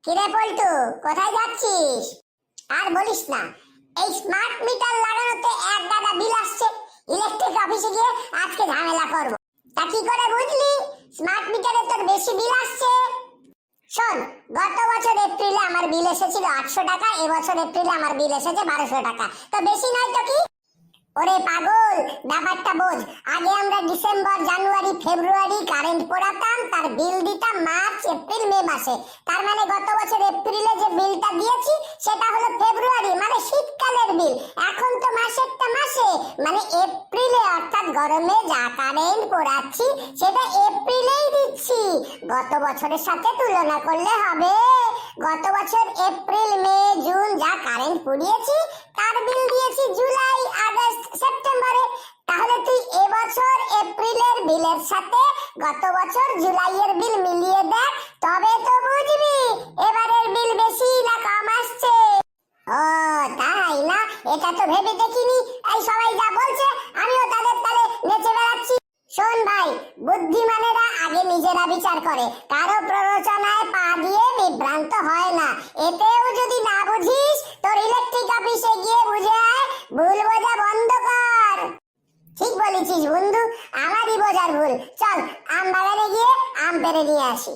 কিরে পল্টু, কোথায় যাচ্ছিস? আর বলিস না, এই স্মার্ট মিটার লাগানোতে এক গাদা বিল আসছে। ইলেকট্রিক অফিসে গিয়ে আজকে ঝামেলা করব। তা কি করে বুঝলি স্মার্ট মিটারে তোর বেশি বিল আসছে? শোন, গত বছর এপ্রিলে আমার বিল এসেছিল 800 টাকা, এবছর এপ্রিলে আমার বিল এসেছে 1200 টাকা। তো বেশি নয় তো কি? ওরে পাগল, ব্যাপারটা বোঝ। আগে আমরা ডিসেম্বর, জানুয়ারি, ফেব্রুয়ারি কারেন্ট পোড়াতাম, তার বিল দিতাম মার্চ, এপ্রিল, মে মাসে। তার মানে গত বছর এপ্রিলে যে বিলটা দিয়েছি সেটা হলো ফেব্রুয়ারি, মানে শীতকালের বিল। এখন তো মাসেরটা মাসে, মানে এপ্রিলে, অর্থাৎ গরমে যা কারেন্ট পোড়াচ্ছি সেটা এপ্রিলেই দিচ্ছি। গত বছরের সাথে তুলনা করলে হবে। গত বছর এপ্রিল, মে, জুন যা কারেন্ট পুড়িয়েছি তার বিল দিয়েছি জুলাই, আগস্ট, সেপ্টেম্বরে। তাহলে তুই এবছর এপ্রিলের বিলের সাথে গত বছর জুলাইয়ের বিল মিলিয়ে দেখ, তবে তো বুঝবি এবারের বিল বেশি না কম আসছে। ও তাই না? এটা তো ভেবে দেখিনি। এই সবাই যা বলছে আমিও তাদের তালে নেচে বেড়াচ্ছি। শোন ভাই, বুদ্ধিমানেরা আগে নিজেরা বিচার করে, কারো প্ররোচনায় পা দিয়ে বিভ্রান্ত হয় না। এতেও যদি না বুঝিস, তোর ইলেকট্রিক অফিসে গিয়ে বুঝে আয়, ভুল বোঝা বন্ধ কর। ঠিক বলেছিস বন্ধু, আমারই বোঝার ভুল। চল আম বাগানে গিয়ে আম পেড়ে নিয়ে আসি।